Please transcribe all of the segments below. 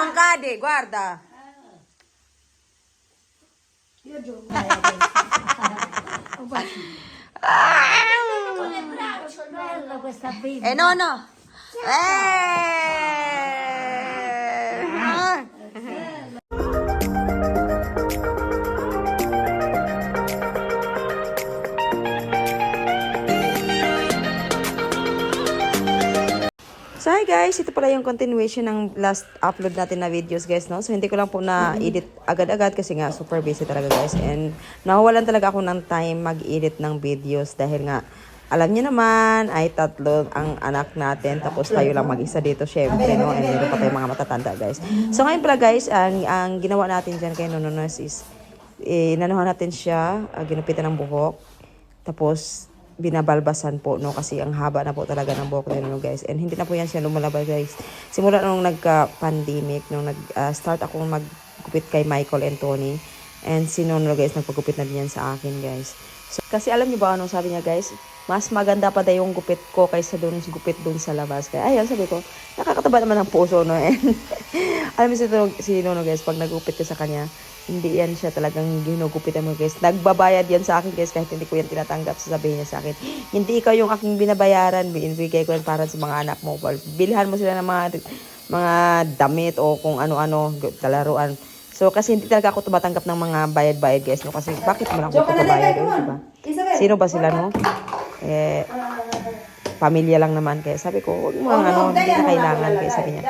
Non cade, guarda. Io gioco. Con le braccia, Bella questa bimba. No, no. So hi guys, ito pala yung continuation ng last upload natin na videos guys, no? So hindi ko lang po na-edit agad-agad kasi nga super busy talaga guys. And nawawalan talaga ako ng time mag-edit ng videos dahil nga alam niyo naman ay tatlo ang anak natin tapos tayo lang mag-isa dito syempre, no? And meron pa tayong mga matatanda guys. So ngayon pala guys, ang ginawa natin dyan kay Nononos is inanuhan natin siya, ginupitan ng buhok. Tapos binabalbasan po, no, kasi ang haba na po talaga ng buhok nila, no, guys. And hindi na po yan siya lumalabas, guys. Simula nung nagka-pandemic, nung nag-start akong maggupit kay Michael and Tony. And si Nono, guys, nagpagupit na din yan sa akin, guys. So, kasi alam niyo ba anong sabi niya, guys? Mas maganda pa daw yung gupit ko kaysa doon gupit doon sa labas. Kaya ayun, sabi ko, nakakataba naman ng puso, no. And alam niyo si Nono, guys, pag nagupit ko sa kanya, hindi yan siya talagang ginugupitan mo guys. Nagbabayad yan sa akin guys kahit hindi ko yan tinatanggap. Sasabihin niya sa akin, hindi ikaw yung aking binabayaran. Binibigay ko yan para sa mga anak mo. Bilhan mo sila ng mga damit o kung ano-ano, talaruan. So kasi hindi talaga ako tumatanggap ng mga bayad-bayad guys. No? Kasi bakit mo lang ako papabayad? Diba? Sino ba sila no? Pamilya lang naman. Kaya sabi ko, huwag mo hindi na kailangan. Kaya sabi niya,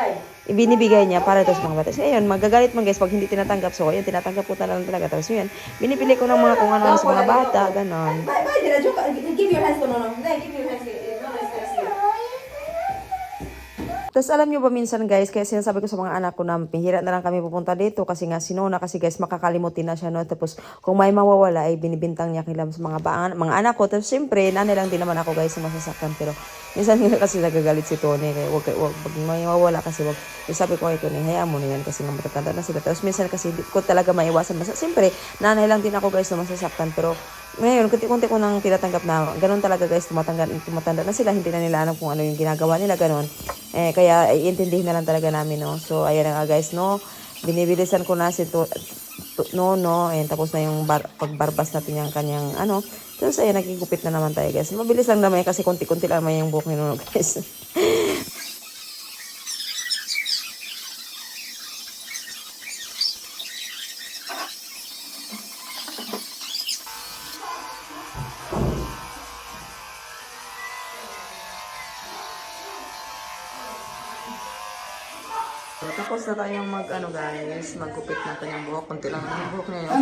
ibinibigay niya para ito sa mga bata. So, ayun, magagalit man guys pag hindi tinatanggap. So, ayun, tinatanggap ko talaga. Tapos yun, binipili ko ng mga kung ano sa mga bata, ganon. Give your hands to Nono. Give your hands to Nono. Tapos alam nyo ba minsan guys, kaya sinasabi ko sa mga anak ko na pihira na lang kami pupunta dito kasi nga si Nona kasi guys makakalimutin na siya no. Tapos kung may mawawala ay binibintang niya kilam sa mga anak ko. Tapos siyempre nanay lang din naman ako guys sa masasaktan. Pero minsan kasi nagagalit si Tony kaya wag pag may mawawala kasi wag. Sabi ko kay Tony, hayaan mo na yan kasi nga matatanda na sila. Tapos minsan kasi di ko talaga maiwasan. Siyempre nanay lang din ako guys na masasaktan pero ngayon, kunti-kunti ko nang tinatanggap na ganun talaga guys, tumatanda na sila, hindi na nila alam kung ano yung ginagawa nila, ganun. Kaya iintindihin na lang talaga namin, no. So, ayan na nga guys, no. Binibilisan ko na si Nono, tapos na yung pagbarbas natin yung kanyang, Tapos, ayan, nagigupit na naman tayo guys. Mabilis lang naman kasi konti-konti lang naman yung buhok ni Nono guys. Tapos na tayong guys, maggupit natin yung buhok. Kunti lang yung buhok niya yun. So,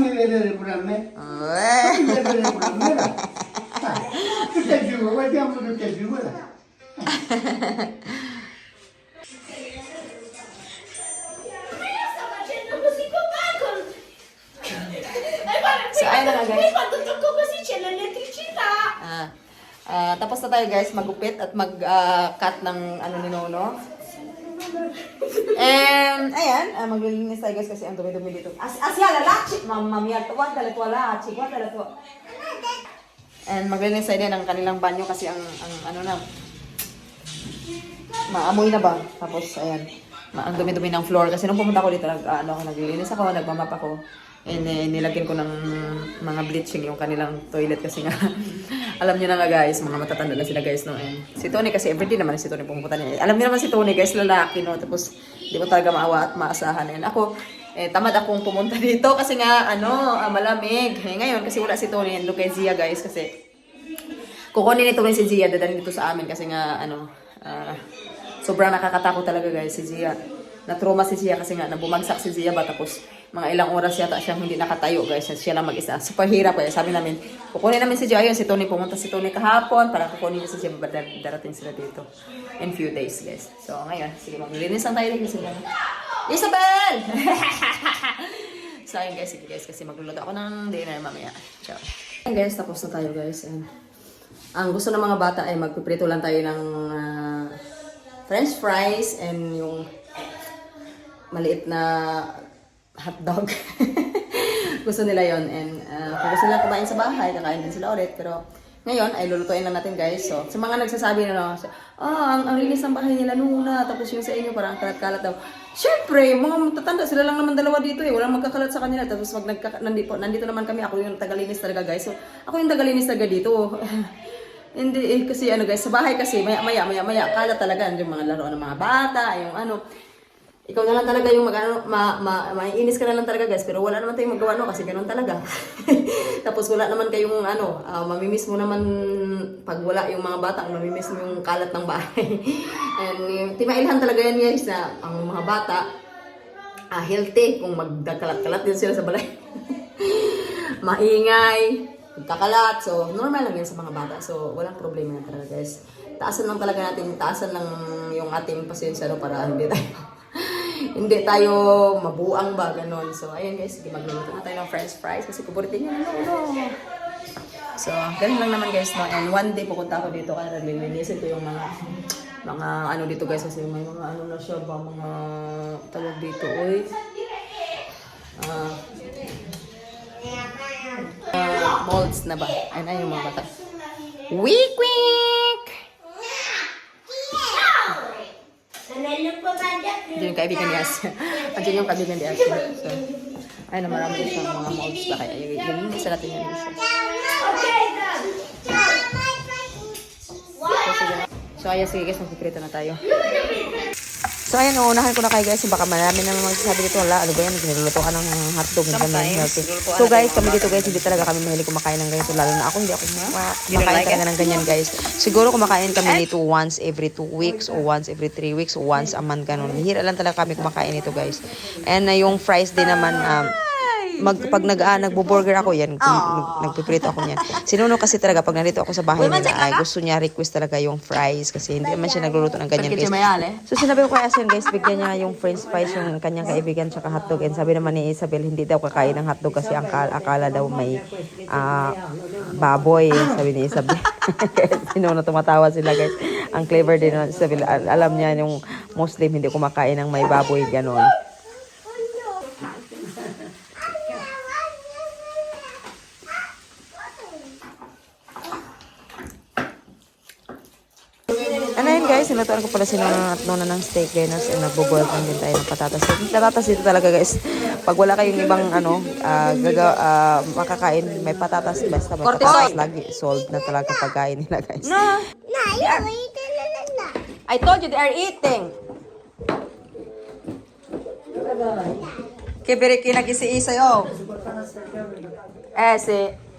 ayun na nga guys. Quando tocco così c'è l'elettricità. Tapos na tayo guys, maggupit at mag-cut ng ni Nono. And, ayan, maglilinis tayo guys kasi ang dumi-dumi dito. Asya, lalachi! Mamiyag, guardala to, lalachi, guardala to. And maglilinis tayo din ang kanilang banyo kasi ang maamoy na ba? Tapos, ayan, ang dumi-dumi ng floor. Kasi nung pumunta ko dito, naglilinis ako, nagmamap ako. And nilagyan ko ng mga bleaching yung kanilang toilet kasi nga alam niyo na nga guys, mga matatanda na sila guys no. And si Tony kasi everyday naman si Tony pumunta niya. Alam niyo naman si Tony guys, lalaki no. Tapos di mo talaga maawa at maasahan. And ako tamad akong pumunta dito kasi nga malamig. Ngayon kasi wala si Tony and kay Zia guys kasi kukunin nito rin si Zia dadalhin dito sa amin kasi nga sobrang nakakatakot talaga guys si Zia. Na-trauma si Zia kasi nga nabumagsak si Zia ba tapos mga ilang oras yata siyang hindi nakatayo guys. Siya lang mag-isa. Super hirap kaya sabi namin, kukunin namin si Zia. Ayun, si Tony, pumunta si Tony kahapon para kukunin niya si Zia. Darating sila dito in few days guys. So ngayon, sige maglilinis lang tayo kasi Isabel! So ayun guys, sige guys, kasi magluluto ako ng dinner mamaya. Ciao. Ayun guys, tapos na tayo guys. Ang gusto ng mga bata ay magpiprito lang tayo ng french fries and yung maliit na hotdog. Gusto nila yon and kung gusto nila kumain sa bahay, kakain din sila ulit. Pero Ngayon, ay lulutuin lang natin guys. So, sa mga nagsasabi na, no, ang linis ng bahay nila nuna, tapos yung sa inyo parang kalat-kalat daw. Siyempre, mga matatanda, sila lang naman dalawa dito eh. Walang magkakalat sa kanila. Tapos nandito naman kami, ako yung tagalinis talaga guys. So, ako yung tagalinis talaga dito. Hindi, kasi ano guys, sa bahay kasi, maya, kalat talaga. Yung mga laruan ng mga bata, yung ano. Ikaw na lang talaga yung maiinis ka na lang talaga guys, pero wala naman tayong magawa no kasi ganoon talaga. Tapos wala naman kayong mamimiss mo naman pag wala yung mga bata, mamimiss mo yung kalat ng bahay. And timailhan talaga yan guys na ang mga bata healthy kung magkakalat-kalat din sila sa balay. Maingay, magkakalat, so normal lang yan sa mga bata. So walang problema na talaga guys. Taasan lang yung ating pasensya no para hindi tayo mabuang ba, ganon. So, ayun guys, sige, magluluto na tayo ng french fries kasi paborito niya, no. So, ganun lang naman guys, no. And one day pupunta ako dito kaya naglilinisin ko yung mga ano dito guys kasi may mga ano na siya ba, mga tawag dito, molds na ba? Ayun yung mga bata. Week! Andiyan yung kaibigan ni Asya. Andiyan yung kaibigan ni Asya. So, ayun na marami siyang mga molds na kaya. Yung isa natin yan siya. So, ayan, sige guys, magpiprito na tayo. So, ayan, uunahan ko na kayo guys. Baka marami naman magsasabi dito, wala, ano ba yan, niluluto ka ng hotdog, hindi kami healthy. So guys, kami dito guys, hindi talaga kami mahilig kumakain ng ganito. Lalo na ako, hindi ako kumakain talaga ng ganyan guys. Siguro kumakain kami nito once every 2 weeks, o once every 3 weeks, o once a month, ganun. Hira lang talaga kami kumakain nito guys. And yung fries din naman, pag nagbo-burger ako yan, nagpiprito ako niyan. Sinuno kasi talaga pag nandito ako sa bahay nila, ay gusto niya request talaga yung fries kasi hindi naman siya nagluluto ng ganyan guys. So sinabi ko kay Asen guys, bigyan niya yung french fries yung kanyang kaibigan tsaka hotdog. And sabi naman ni Isabel, hindi daw kakain ng hotdog kasi akala daw may baboy, sabi ni Isabel. Sinuno, tumatawa sila guys. Ang clever din ng Isabel, alam niya yung Muslim hindi kumakain ng may baboy, gano'n. Ano yun guys, nilutuan ko pala at nona ng steak guys and nagbo-boil din tayo ng patatas. Patatas dito talaga guys. Pag wala kayong ibang makakain, may patatas, basta may patatas lagi. Solved na talaga pagkain nila guys. No! I told you they are eating! Kibiri kinagisi sa'yo. Si...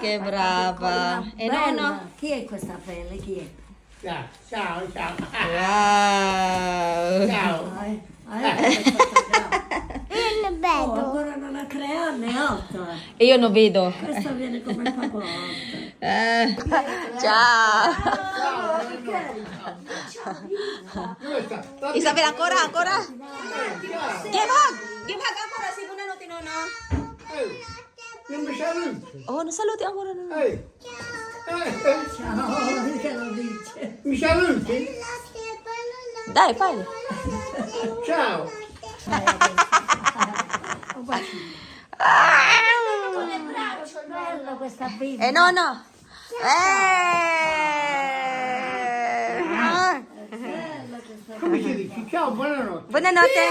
che brava! E nonno? Chi è questa pelle? Chi è? Ciao. Wow! Ciao. Ancora non ha 3 anni, è 8. E io non vedo. Questa viene come il papà. Ciao! Dove sta? Isabel, ancora? Give hug ancora, si no tinono. Non mi saluti. Oh, saluti ancora. Ciao, che lo dice? Mi saluti? Dai, fai. Ciao. Bella questa bimba. Nonno. Come si dice? Ciao, buonanotte. Buonanotte.